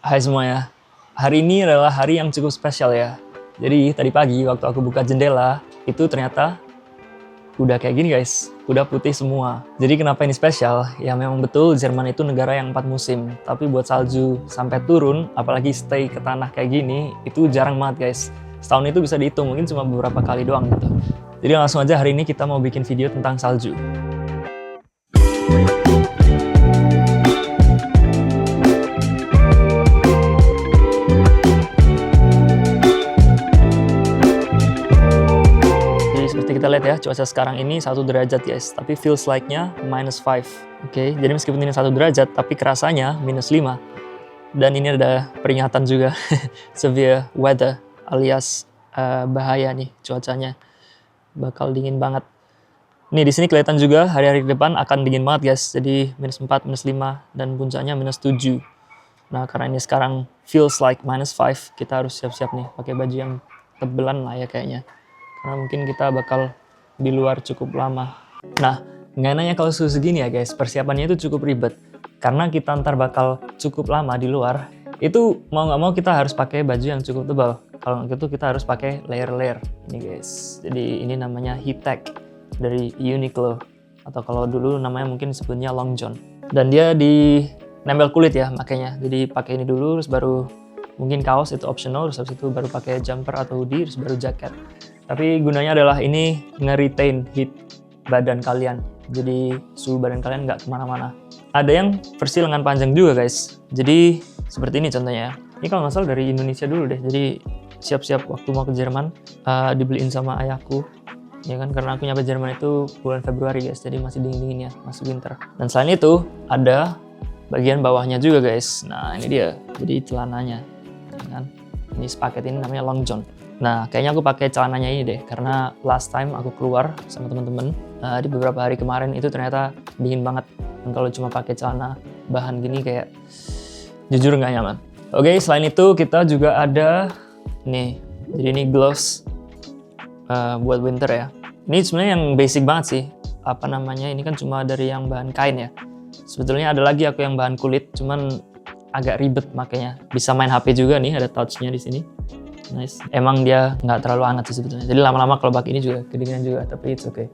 Hai semuanya, hari ini adalah hari yang cukup spesial ya. Jadi tadi pagi waktu aku buka jendela, itu ternyata udah kayak gini guys, udah putih semua. Jadi kenapa ini spesial? Ya memang betul Jerman itu negara yang 4 musim. Tapi buat salju sampai turun, apalagi stay ke tanah kayak gini, itu jarang banget guys. Setahun itu bisa dihitung, mungkin cuma beberapa kali doang gitu. Jadi langsung aja hari ini kita mau bikin video tentang salju. Kita lihat ya, cuaca sekarang ini 1 derajat guys, tapi feels like-nya -5. Oke, jadi meskipun ini 1 derajat, tapi kerasanya -5. Dan ini ada peringatan juga, severe weather, alias bahaya nih cuacanya. Bakal dingin banget. Nih, di sini kelihatan juga hari-hari ke depan akan dingin banget guys, jadi -4, -5, dan puncaknya -7. Nah, karena ini sekarang feels like -5, kita harus siap-siap nih, pakai baju yang tebelan lah ya kayaknya. Karena mungkin kita bakal di luar cukup lama. Nah, nggak nanya kalau suhu segini ya guys, persiapannya itu cukup ribet. Karena kita ntar bakal cukup lama di luar, itu mau nggak mau kita harus pakai baju yang cukup tebal. Kalau nggak gitu kita harus pakai layer-layer. Ini guys, jadi ini namanya Heattech dari Uniqlo. Atau kalau dulu namanya mungkin disebutnya Long John. Dan dia di nempel kulit ya makanya. Jadi pakai ini dulu, terus baru mungkin kaos itu optional, terus habis itu baru pakai jumper atau hoodie, terus baru jaket. Tapi gunanya adalah ini nge-retain heat badan kalian. Jadi suhu badan kalian nggak kemana-mana. Ada yang versi lengan panjang juga guys. Jadi seperti ini contohnya. Ini kalau nggak salah dari Indonesia dulu deh. Jadi siap-siap waktu mau ke Jerman dibeliin sama ayahku. Ya kan, karena aku nyampe Jerman itu bulan Februari guys. Jadi masih dingin-dingin ya, masih winter. Dan selain itu ada bagian bawahnya juga guys. Nah ini dia. Jadi celananya. Ya kan? Ini sepaket ini namanya Long John. Nah, kayaknya aku pakai celananya ini deh, karena last time aku keluar sama temen-temen di beberapa hari kemarin itu ternyata dingin banget. Dan kalau cuma pakai celana bahan gini kayak jujur nggak nyaman. Oke, selain itu kita juga ada nih, jadi ini gloves buat winter ya. Ini sebenarnya yang basic banget sih. Apa namanya? Ini kan cuma dari yang bahan kain ya. Sebetulnya ada lagi aku yang bahan kulit, cuman agak ribet makanya. Bisa main HP juga nih, ada touch-nya di sini. Nice. Emang dia nggak terlalu hangat sih sebetulnya. Jadi lama-lama kalau pakai ini juga kedinginan juga, tapi it's okay.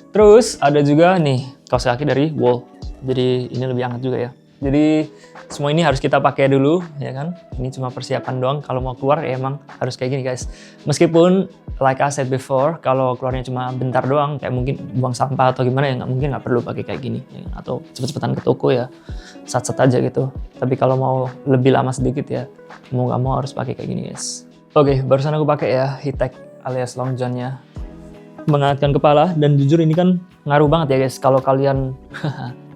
Terus ada juga nih kaos kaki dari Wool. Jadi ini lebih hangat juga ya. Jadi semua ini harus kita pakai dulu, ya kan? Ini cuma persiapan doang. Kalau mau keluar ya emang harus kayak gini guys. Meskipun like I said before, kalau keluarnya cuma bentar doang, kayak mungkin buang sampah atau gimana ya mungkin nggak perlu pakai kayak gini, ya kan? Atau cepet-cepetan ke toko ya, sat-sat aja gitu. Tapi kalau mau lebih lama sedikit ya, mau nggak mau harus pakai kayak gini guys. Oke, barusan aku pakai ya Heattech alias Long John-nya. Menghangatkan kepala, dan jujur ini kan ngaruh banget ya guys. Kalau kalian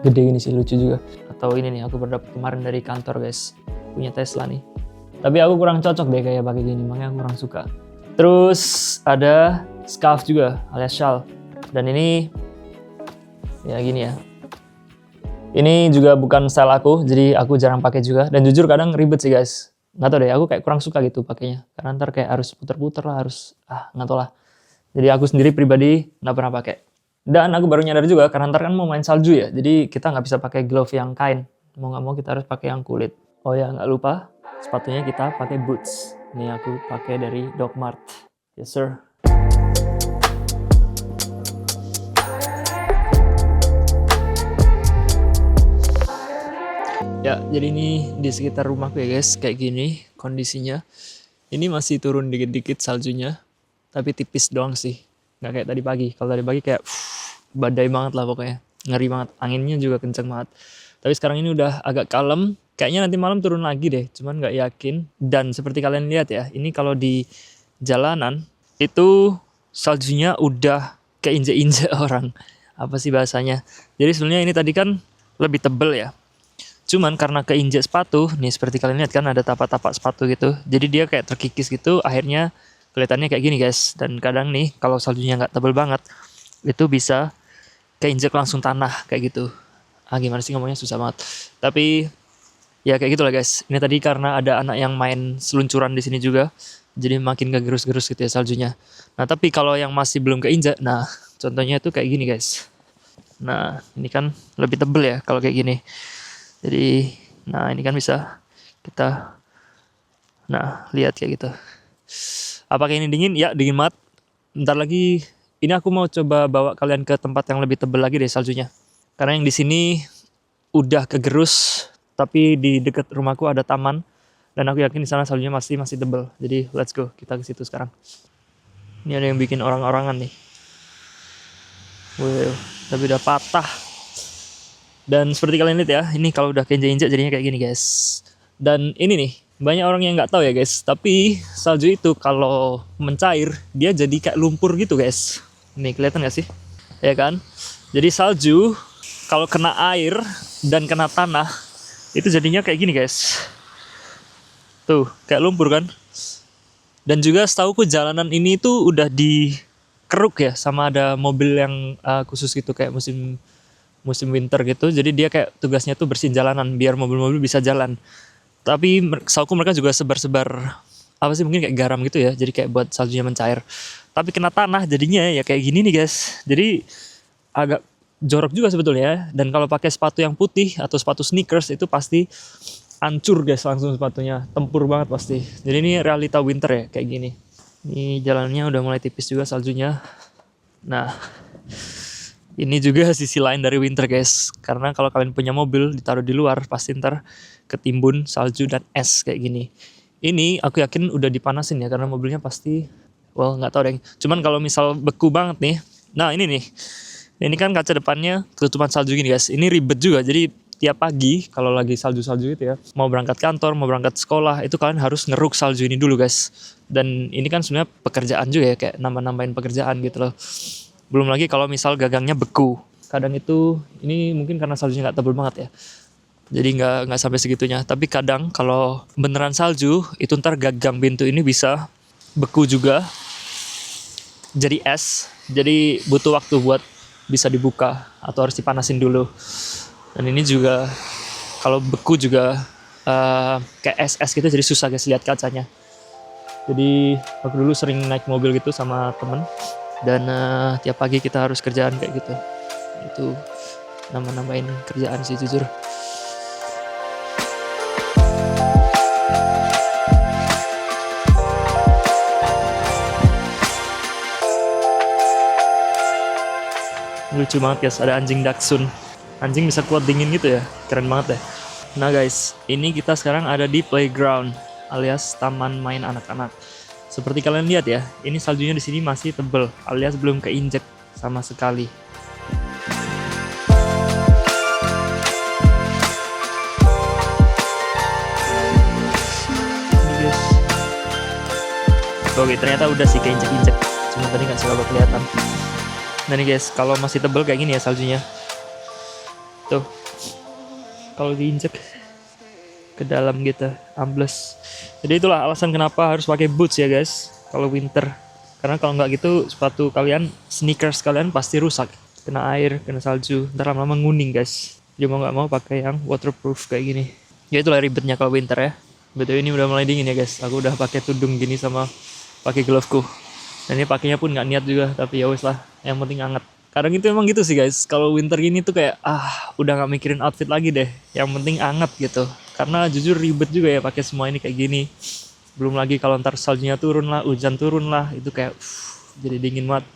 gede gini sih, lucu juga. Atau ini nih, aku baru dapet kemarin dari kantor guys. Punya Tesla nih. Tapi aku kurang cocok deh kayak pakai gini, makanya aku kurang suka. Terus ada scarf juga alias shawl. Dan ini ya gini ya. Ini juga bukan style aku, jadi aku jarang pakai juga. Dan jujur kadang ribet sih guys. Nggak tau deh, aku kayak kurang suka gitu pakainya. Karena ntar kayak harus puter-puter lah, harus nggak tau lah. Jadi aku sendiri pribadi nggak pernah pakai. Dan aku baru nyadar juga karena ntar kan mau main salju ya. Jadi kita nggak bisa pakai glove yang kain. Mau nggak mau kita harus pakai yang kulit. Oh ya, nggak lupa sepatunya kita pakai boots. Ini aku pakai dari Doc Mart. Yes sir. Ya, jadi ini di sekitar rumahku ya guys, kayak gini kondisinya. Ini masih turun dikit-dikit saljunya, tapi tipis doang sih. Nggak kayak tadi pagi. Kalau tadi pagi kayak badai banget lah pokoknya. Ngeri banget, anginnya juga kenceng banget. Tapi sekarang ini udah agak kalem, kayaknya nanti malam turun lagi deh, cuman nggak yakin. Dan seperti kalian lihat ya, ini kalau di jalanan, itu saljunya udah keinjek-injek orang. Apa sih bahasanya? Jadi sebenarnya ini tadi kan lebih tebel ya. Cuman karena keinjek sepatu, nih seperti kalian lihat kan ada tapak-tapak sepatu gitu. Jadi dia kayak terkikis gitu, akhirnya kelihatannya kayak gini guys. Dan kadang nih kalau saljunya nggak tebel banget, itu bisa keinjek langsung tanah kayak gitu. Gimana sih ngomongnya, susah banget. Tapi ya kayak gitu lah guys. Ini tadi karena ada anak yang main seluncuran di sini juga, jadi makin kegerus-gerus gitu ya saljunya. Nah tapi kalau yang masih belum keinjek, nah contohnya itu kayak gini guys. Nah ini kan lebih tebel ya kalau kayak gini. Jadi, nah ini kan bisa kita Nah, lihat kayak gitu. Apakah ini dingin? Ya, dingin banget. Bentar lagi, ini aku mau coba bawa kalian ke tempat yang lebih tebal lagi deh saljunya. Karena yang di sini udah kegerus, tapi di dekat rumahku ada taman, dan aku yakin di sana saljunya masih tebal. Jadi let's go, kita ke situ sekarang. Ini ada yang bikin orang-orangan nih. Wow, tapi udah patah. Dan seperti kalian lihat ya, ini kalau udah keinjak-injak jadinya kayak gini guys. Dan ini nih, banyak orang yang nggak tahu ya guys, tapi salju itu kalau mencair dia jadi kayak lumpur gitu guys. Nih kelihatan nggak sih? Ya kan? Jadi salju kalau kena air dan kena tanah itu jadinya kayak gini guys. Tuh, kayak lumpur kan? Dan juga setauku jalanan ini tuh udah dikeruk ya sama ada mobil yang khusus gitu kayak musim winter gitu. Jadi dia kayak tugasnya tuh bersihin jalanan biar mobil-mobil bisa jalan. Tapi setauku mereka juga sebar-sebar apa sih, mungkin kayak garam gitu ya. Jadi kayak buat saljunya mencair. Tapi kena tanah jadinya ya kayak gini nih guys. Jadi agak jorok juga sebetulnya. Dan kalau pakai sepatu yang putih atau sepatu sneakers itu pasti hancur guys langsung sepatunya. Tempur banget pasti. Jadi ini realita winter ya kayak gini. Ini jalannya udah mulai tipis juga saljunya. Nah, ini juga sisi lain dari winter guys. Karena kalau kalian punya mobil ditaruh di luar pasti ntar ketimbun salju dan es kayak gini. Ini aku yakin udah dipanasin ya karena mobilnya pasti, well nggak tahu deh. Cuman kalau misal beku banget nih, nah ini nih, ini kan kaca depannya ketutupan salju gini guys. Ini ribet juga. Jadi tiap pagi kalau lagi salju-salju gitu ya, mau berangkat kantor, mau berangkat sekolah, itu kalian harus ngeruk salju ini dulu guys. Dan ini kan sebenarnya pekerjaan juga ya, kayak nambah-nambahin pekerjaan gitu loh. Belum lagi kalau misal gagangnya beku. Kadang itu, ini mungkin karena saljunya nggak tebal banget ya. Jadi nggak sampai segitunya. Tapi kadang kalau beneran salju, itu ntar gagang pintu ini bisa beku juga. Jadi es. Jadi butuh waktu buat bisa dibuka. Atau harus dipanasin dulu. Dan ini juga, kalau beku juga kayak es-es gitu, jadi susah guys lihat kacanya. Jadi aku dulu sering naik mobil gitu sama temen. Dan tiap pagi kita harus kerjaan kayak gitu. Itu nambah-nambahin kerjaan sih jujur. Lucu banget guys, ada anjing Dachshund. Anjing bisa kuat dingin gitu ya, keren banget deh. Nah guys, ini kita sekarang ada di playground alias taman main anak-anak. Seperti kalian lihat ya, ini saljunya di sini masih tebel alias belum keinjek sama sekali. Ini guys. Oke, ternyata udah sih keinjek-injek. Cuma tadi nggak selalu kelihatan. Nah nih guys, kalau masih tebel kayak gini ya saljunya. Tuh. Kalau diinjek ke dalam gitu, ambles. Jadi itulah alasan kenapa harus pakai boots ya guys, kalau winter. Karena kalau nggak gitu, sepatu kalian, sneakers kalian pasti rusak. Kena air, kena salju, ntar lama-lama nguning guys. Jadi mau nggak mau pakai yang waterproof kayak gini. Ya itulah ribetnya kalau winter ya. Betul, ini udah mulai dingin ya guys. Aku udah pakai tudung gini sama pakai gloveku. Dan ini pakainya pun nggak niat juga, tapi ya wes lah, yang penting hangat. Kadang itu emang gitu sih guys, kalau winter gini tuh kayak udah nggak mikirin outfit lagi deh, yang penting hangat gitu. Karena jujur ribet juga ya pakai semua ini kayak gini. Belum lagi kalau ntar saljunya turun lah, hujan turun lah, itu kayak jadi dingin banget.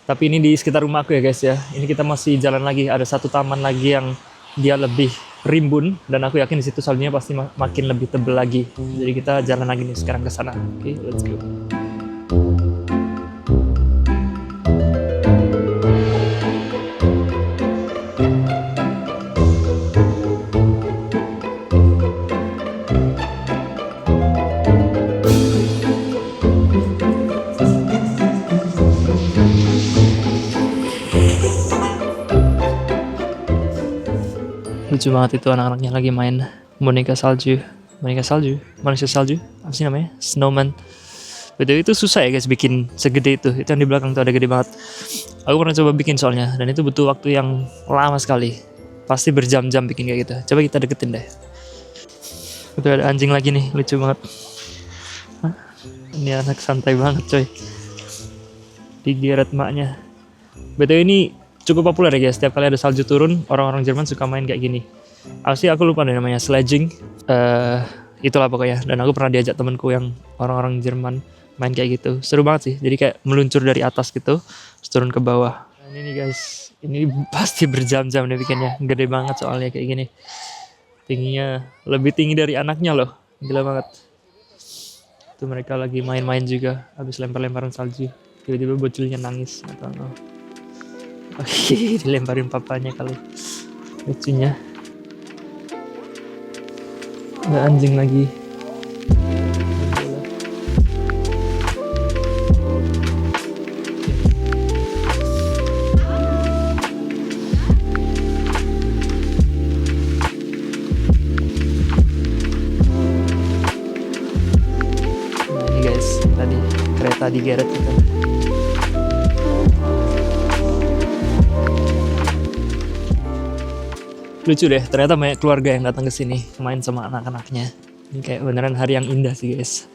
Tapi ini di sekitar rumah aku ya guys ya. Ini kita masih jalan lagi, ada satu taman lagi yang dia lebih rimbun, dan aku yakin di situ saljunya pasti makin lebih tebel lagi. Jadi kita jalan lagi nih sekarang ke sana. Oke, let's go. Lucu banget itu anak-anaknya lagi main boneka salju, manusia salju, apa sih namanya, snowman. Betul, itu susah ya guys bikin segede itu yang di belakang tuh ada gede banget. Aku pernah coba bikin soalnya, dan itu butuh waktu yang lama sekali, pasti berjam-jam bikin kayak gitu. Coba kita deketin deh. Itu ada anjing lagi nih, lucu banget. Ini anak santai banget coy, digeret maknya. Betul, ini cukup populer ya guys, setiap kali ada salju turun, orang-orang Jerman suka main kayak gini. Asli aku lupa deh namanya, sledging. itulah pokoknya. Dan aku pernah diajak temenku yang orang-orang Jerman main kayak gitu. Seru banget sih. Jadi kayak meluncur dari atas gitu, terus turun ke bawah. Nah, ini nih guys, ini pasti berjam-jam deh bikinnya. Gede banget soalnya kayak gini. Tingginya lebih tinggi dari anaknya loh. Gila banget. Tuh mereka lagi main-main juga, habis lempar-lemparan salju. Tiba-tiba bocilnya nangis. Atau oke, dilemparin papanya kali. Lucunya. Ada anjing lagi. Tadi kereta digeret gitu. Lucu deh, ternyata banyak keluarga yang datang ke sini main sama anak-anaknya. Ini kayak beneran hari yang indah sih guys.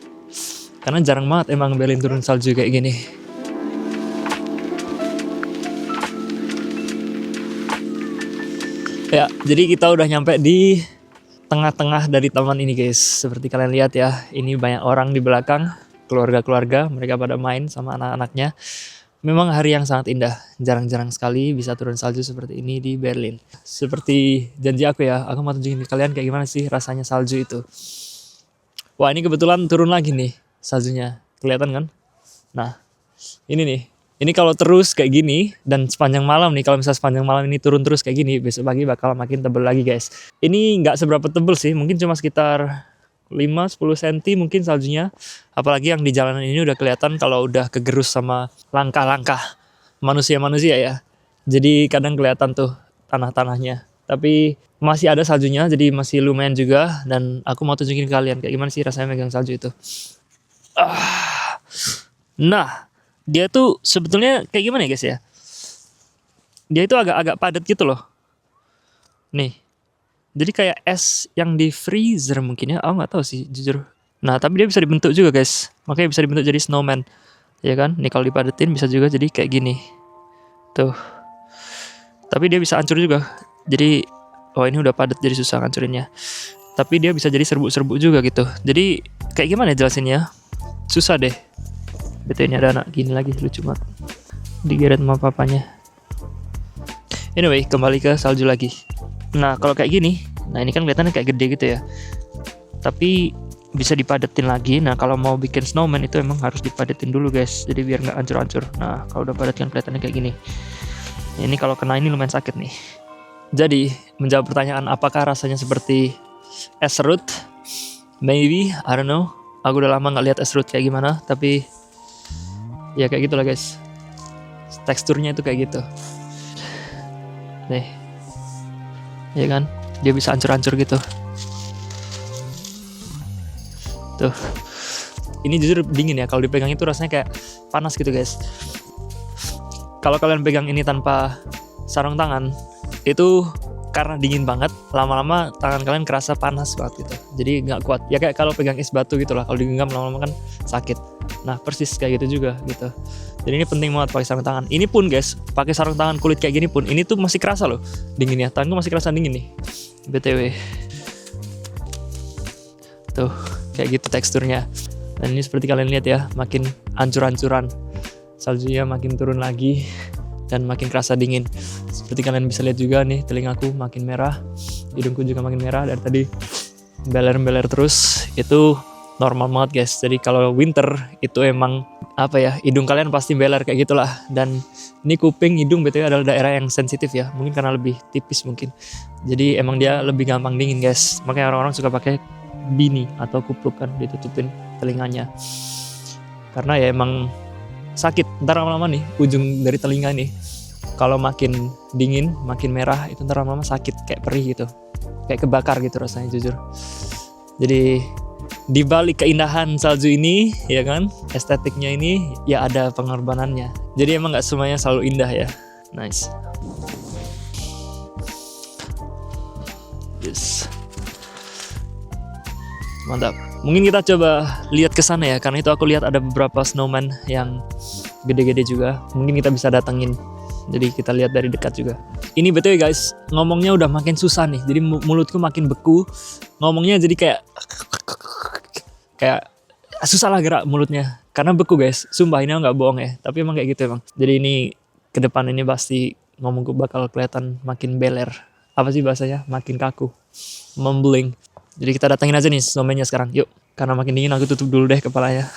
Karena jarang banget emang Berlin turun salju kayak gini. Ya, jadi kita udah nyampe di tengah-tengah dari taman ini guys. Seperti kalian lihat ya, ini banyak orang di belakang. Keluarga-keluarga, mereka pada main sama anak-anaknya. Memang hari yang sangat indah. Jarang-jarang sekali bisa turun salju seperti ini di Berlin. Seperti janji aku ya, aku mau tunjukin ke kalian kayak gimana sih rasanya salju itu. Wah, ini kebetulan turun lagi nih saljunya. Kelihatan kan? Nah, ini nih. Ini kalau terus kayak gini, dan sepanjang malam nih, kalau misalnya sepanjang malam ini turun terus kayak gini, besok pagi bakal makin tebel lagi guys. Ini nggak seberapa tebel sih, mungkin cuma sekitar 5-10 cm mungkin saljunya. Apalagi yang di jalanan ini udah kelihatan kalau udah kegerus sama langkah-langkah manusia-manusia ya. Jadi kadang kelihatan tuh tanah-tanahnya. Tapi masih ada saljunya, jadi masih lumayan juga. Dan aku mau tunjukin ke kalian kayak gimana sih rasanya megang salju itu. Nah, dia tuh sebetulnya kayak gimana ya guys ya. Dia itu agak-agak padat gitu loh. Nih. Jadi kayak es yang di freezer mungkin ya, aku nggak tahu sih jujur. Nah tapi dia bisa dibentuk juga guys, makanya bisa dibentuk jadi snowman, ya kan? Nih kalau dipadetin bisa juga jadi kayak gini, tuh. Tapi dia bisa hancur juga, jadi oh ini udah padat jadi susah hancurinnya. Tapi dia bisa jadi serbuk-serbuk juga gitu. Jadi kayak gimana jelasinnya? Susah deh. Betul, ini ada anak gini lagi, lucu banget. Digeret sama papanya. Anyway, kembali ke salju lagi. Nah kalau kayak gini, nah ini kan kelihatannya kayak gede gitu ya. Tapi bisa dipadetin lagi. Nah kalau mau bikin snowman itu emang harus dipadetin dulu guys. Jadi biar nggak hancur-hancur. Nah kalau udah padat kan kelihatannya kayak gini. Ini kalau kena ini lumayan sakit nih. Jadi menjawab pertanyaan apakah rasanya seperti es serut? Maybe, I don't know. Aku udah lama nggak lihat es serut kayak gimana. Tapi ya kayak gitulah guys. Teksturnya itu kayak gitu. Nih. Ya kan, dia bisa hancur-hancur gitu. Tuh, ini jujur dingin ya. Kalau dipegang itu rasanya kayak panas gitu guys. Kalau kalian pegang ini tanpa sarung tangan, itu karena dingin banget, lama-lama tangan kalian kerasa panas banget gitu. Jadi nggak kuat. Ya kayak kalau pegang es batu gitu lah. Kalau digenggam lama-lama kan sakit. Nah persis kayak gitu juga gitu. Jadi ini penting banget pakai sarung tangan. Ini pun guys, pakai sarung tangan kulit kayak gini pun, ini tuh masih kerasa loh dinginnya. Tanganku masih kerasa dingin nih. BTW. Tuh, kayak gitu teksturnya. Dan ini seperti kalian lihat ya, makin hancur-hancuran. Saljunya makin turun lagi dan makin kerasa dingin. Seperti kalian bisa lihat juga nih, telingaku makin merah, hidungku juga makin merah dari tadi beler-beler terus. Itu normal banget guys. Jadi kalau winter itu emang apa ya, hidung kalian pasti beler kayak gitulah. Dan ini kuping, hidung BTW adalah daerah yang sensitif ya, mungkin karena lebih tipis mungkin. Jadi emang dia lebih gampang dingin guys. Makanya orang-orang suka pakai bini atau kupluk kan, ditutupin telinganya. Karena ya emang sakit ntar lama-lama nih ujung dari telinga nih. Kalau makin dingin, makin merah, itu ntar lama-lama sakit kayak perih gitu. Kayak kebakar gitu rasanya jujur. Jadi di balik keindahan salju ini, ya kan, estetiknya ini, ya ada pengorbanannya. Jadi emang nggak semuanya selalu indah ya. Nice. Yes. Mantap. Mungkin kita coba lihat ke sana ya, karena itu aku lihat ada beberapa snowman yang gede-gede juga. Mungkin kita bisa datengin. Jadi kita lihat dari dekat juga. Ini betul ya guys, ngomongnya udah makin susah nih. Jadi mulutku makin beku. Ngomongnya jadi kayak kayak susah lah gerak mulutnya karena beku guys. Sumpah ini nggak bohong ya, tapi emang kayak gitu emang. Jadi ini ke depan ini pasti ngomongku bakal kelihatan makin beler. Apa sih bahasanya? Makin kaku, mumbling. Jadi kita datangin aja nih snowman-nya sekarang. Yuk, karena makin dingin aku tutup dulu deh kepalanya.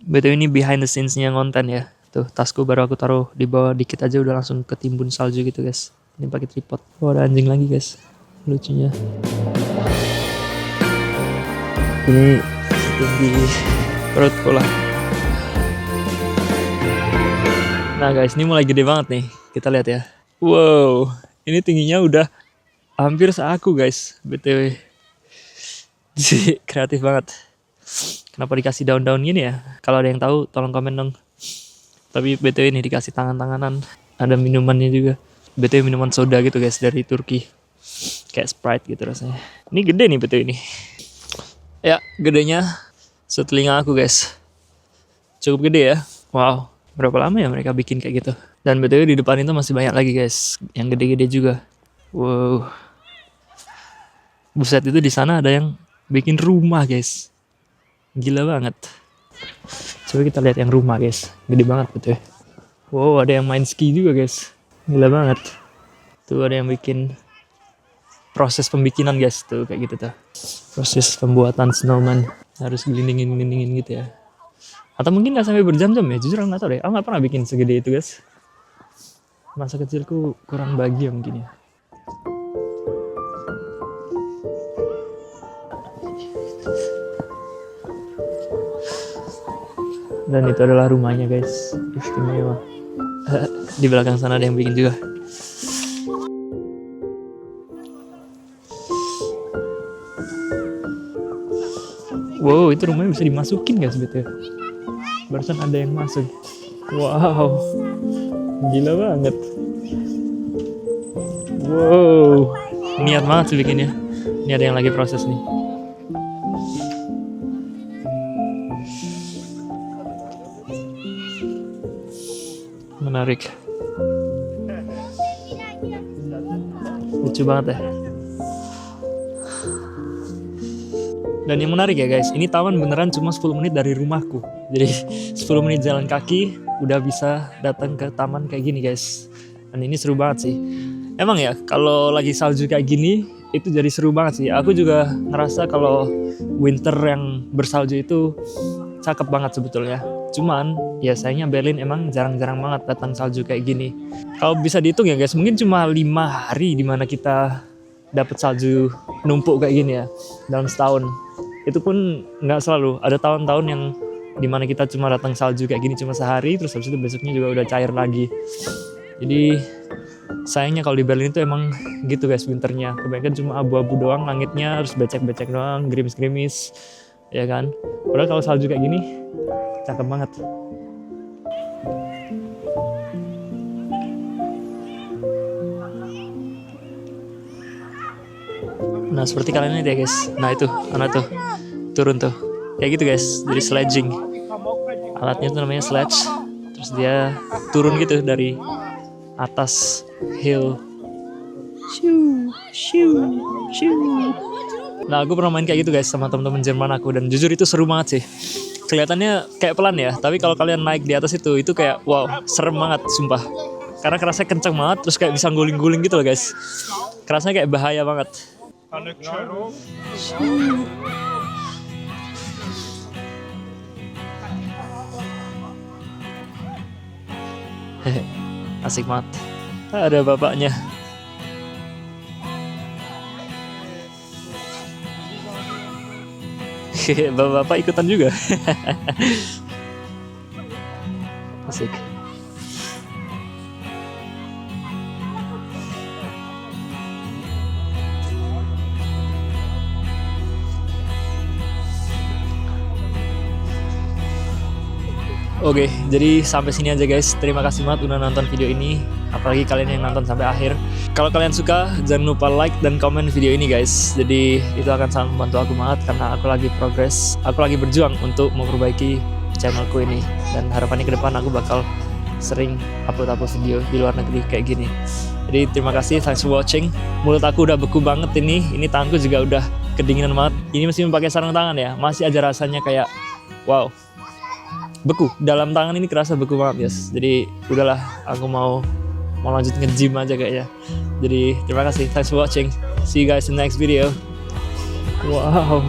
BTW ini behind the scenes-nya ngonten ya. Tuh, tasku baru aku taruh di bawah dikit aja udah langsung ketimbun salju gitu guys. Ini pakai tripod. Oh, ada anjing lagi guys. Lucunya. Ini setinggi perutku lah. Nah guys, ini mulai gede banget nih. Kita lihat ya. Wow, ini tingginya udah hampir seaku guys. BTW. Kreatif banget. Kenapa dikasih daun-daun gini ya? Kalau ada yang tahu, tolong komen dong. Tapi BTW ini dikasih tangan-tanganan. Ada minumannya juga. BTW minuman soda gitu guys dari Turki. Kayak Sprite gitu rasanya. Ini gede nih BTW ini. Ya, gedenya setelinga aku guys. Cukup gede ya. Wow, berapa lama ya mereka bikin kayak gitu. Dan BTW di depan itu masih banyak lagi guys. Yang gede-gede juga. Wow. Buset, itu di sana ada yang bikin rumah guys. Gila banget. Coba kita lihat yang rumah guys. Gede banget BTW. Wow, ada yang main ski juga guys. Gila banget. Tuh ada yang bikin proses pembikinan guys. Tuh kayak gitu tuh. Proses pembuatan snowman. Harus gelindingin gitu ya. Atau mungkin gak sampai berjam-jam ya. Jujur aku gak tau deh. Aku gak pernah bikin segede itu guys. Masa kecilku kurang bahagia mungkin ya. Dan itu adalah rumahnya guys. Istimewa. Di belakang sana ada yang bikin juga. Wow, itu rumahnya bisa dimasukin guys betul. Barusan ada yang masuk. Wow, gila banget. Wow, niat banget sih bikinnya. Ini ada yang lagi proses nih. Menarik. Lucu banget ya. Dan yang menarik ya guys, ini taman beneran cuma 10 menit dari rumahku. Jadi 10 menit jalan kaki udah bisa datang ke taman kayak gini guys. Dan ini seru banget sih. Emang ya kalau lagi salju kayak gini itu jadi seru banget sih. Aku juga ngerasa kalau winter yang bersalju itu cakep banget sebetulnya. Cuman ya sayangnya Berlin emang jarang-jarang banget datang salju kayak gini. Kalau bisa dihitung ya guys, mungkin cuma 5 hari dimana kita dapat salju numpuk kayak gini ya dalam setahun. Itu pun nggak selalu. Ada tahun-tahun yang dimana kita cuma datang salju kayak gini cuma sehari, terus habis itu besoknya juga udah cair lagi. Jadi sayangnya kalau di Berlin itu emang gitu guys winternya. Kebanyakan cuma abu-abu doang langitnya, terus becek-becek doang, gerimis-gerimis, ya kan. Padahal kalau salju kayak gini cakep banget. Nah seperti kalian lihat ya guys. Nah itu anak tuh turun tuh kayak gitu guys. Jadi sledging. Alatnya tuh namanya sledge. Terus dia turun gitu dari atas hill. Shoo, shoo, shoo. Nah aku pernah main kayak gitu guys sama teman-teman Jerman aku. Dan jujur itu seru banget sih. Kelihatannya kayak pelan ya. Tapi kalau kalian naik di atas itu kayak wow serem banget sumpah. Karena kerasnya kenceng banget. Terus kayak bisa guling-guling gitu loh guys. Kerasnya kayak bahaya banget. Asik banget. Ada bapaknya. Bapak-bapak ikutan juga. Asik. Oke, jadi sampai sini aja guys. Terima kasih banget udah nonton video ini. Apalagi kalian yang nonton sampai akhir. Kalau kalian suka, jangan lupa like dan komen video ini guys. Jadi itu akan sangat membantu aku banget karena aku lagi progres. Aku lagi berjuang untuk memperbaiki channelku ini. Dan harapannya ke depan aku bakal sering upload video di luar negeri kayak gini. Jadi terima kasih, thanks for watching. Mulut aku udah beku banget ini tanganku juga udah kedinginan banget. Ini meskipun pakai sarung tangan ya, masih aja rasanya kayak wow, beku. Dalam tangan ini kerasa beku banget guys. Jadi udahlah, aku mau lanjut nge-gym aja kayaknya. Jadi terima kasih, thanks for watching. See you guys in the next video. Wow.